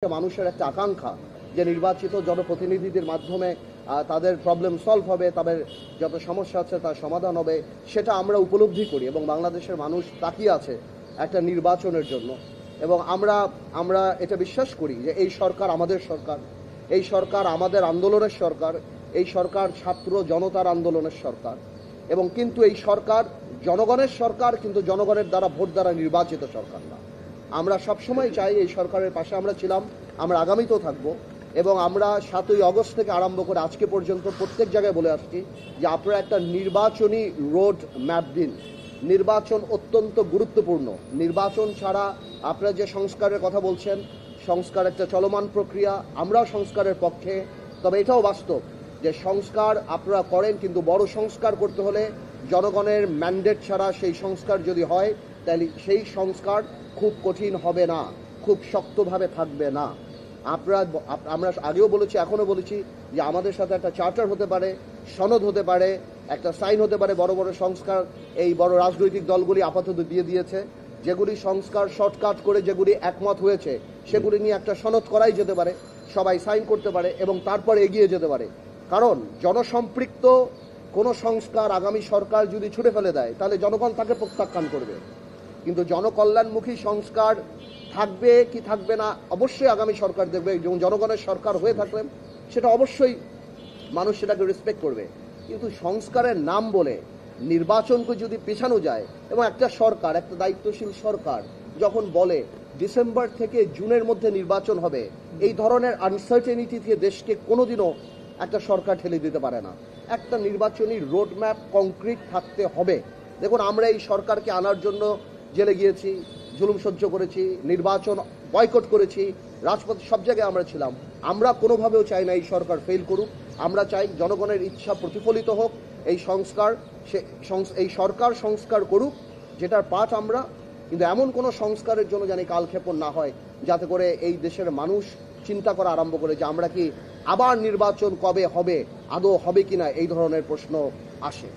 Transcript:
মানুষের একটা আকাঙ্ক্ষা যে নির্বাচিত জনপ্রতিনিধিদের মাধ্যমে তাদের প্রবলেম সলভ হবে, তাদের যত সমস্যা আছে তার সমাধান হবে, সেটা আমরা উপলব্ধি করি এবং বাংলাদেশের মানুষ তাকিয়ে আছে একটা নির্বাচনের জন্য। এবং আমরা এটা বিশ্বাস করি যে এই সরকার আমাদের সরকার, এই সরকার আমাদের আন্দোলনের সরকার, এই সরকার ছাত্র জনতার আন্দোলনের সরকার। এবং কিন্তু এই সরকার জনগণের সরকার, কিন্তু জনগণের দ্বারা ভোট দ্বারা নির্বাচিত সরকার না। আমরা সবসময় চাই এই সরকারের পাশে আমরা ছিলাম, আমরা আগামীতেও থাকব। এবং আমরা 7ই আগস্ট থেকে আরম্ভ করে আজকে পর্যন্ত প্রত্যেক জায়গায় বলে আসছি যে আপনারা একটা নির্বাচনী রোড ম্যাপ দিন। নির্বাচন অত্যন্ত গুরুত্বপূর্ণ। নির্বাচন ছাড়া আপনারা যে সংস্কারের কথা বলছেন, সংস্কার একটা চলমান প্রক্রিয়া, আমরাও সংস্কারের পক্ষে। তবে এটাও বাস্তব যে সংস্কার আপনারা করেন, কিন্তু বড় সংস্কার করতে হলে জনগণের ম্যান্ডেট ছাড়া সেই সংস্কার যদি হয় তাহলে সেই সংস্কার খুব কঠিন হবে না, খুব শক্তভাবে থাকবে না। আমরা আগেও বলেছি, এখনও বলেছি যে আমাদের সাথে একটা চার্টার হতে পারে, সনদ হতে পারে, একটা সাইন হতে পারে। বড় বড় সংস্কার এই বড় রাজনৈতিক দলগুলি আপাতত দিয়ে দিয়েছে। যেগুলি সংস্কার শর্টকাট করে যেগুলি একমত হয়েছে সেগুলি নিয়ে একটা সনদ করাই যেতে পারে, সবাই সাইন করতে পারে এবং তারপরে এগিয়ে যেতে পারে। কারণ জনসম্পৃক্ত কোনো সংস্কার আগামী সরকার যদি ছুঁড়ে ফেলে দেয় তাহলে জনগণ তাকে প্রত্যাখ্যান করবে। কিন্তু জনকল্যাণমুখী সংস্কার থাকবে কি থাকবে না অবশ্যই আগামী সরকার দেখবে, এবং জনগণের সরকার হয়ে থাকলে সেটা অবশ্যই মানুষ সেটাকে রেসপেক্ট করবে। কিন্তু সংস্কারের নাম বলে নির্বাচনকে যদি পেছানো যায়, এবং একটা সরকার, একটা দায়িত্বশীল সরকার যখন বলে ডিসেম্বর থেকে জুনের মধ্যে নির্বাচন হবে, এই ধরনের আনসার্টেনিটি থেকে দেশকে কোনোদিনও একটা সরকার ঠেলে দিতে পারে না। একটা নির্বাচনী রোডম্যাপ কংক্রিট থাকতে হবে। দেখুন, আমরা এই সরকারকে আনার জন্য জেলে গিয়েছি, জুলুম সহ্য করেছি, নির্বাচন বয়কট করেছি, রাজপথে সব জায়গায় আমরা ছিলাম। আমরা কোনোভাবেও চাই না এই সরকার ফেল করুক। আমরা চাই জনগণের ইচ্ছা প্রতিফলিত হোক। এই সরকার সংস্কার করুক, যেটার পাঠ আমরা। কিন্তু এমন কোনো সংস্কারের জন্য জানি কালক্ষেপণ না হয়, যাতে করে এই দেশের মানুষ চিন্তা করা আরম্ভ করে যে আমরা কি আবার নির্বাচন কবে হবে, আদৌ হবে কিনা, এই ধরনের প্রশ্ন আসে।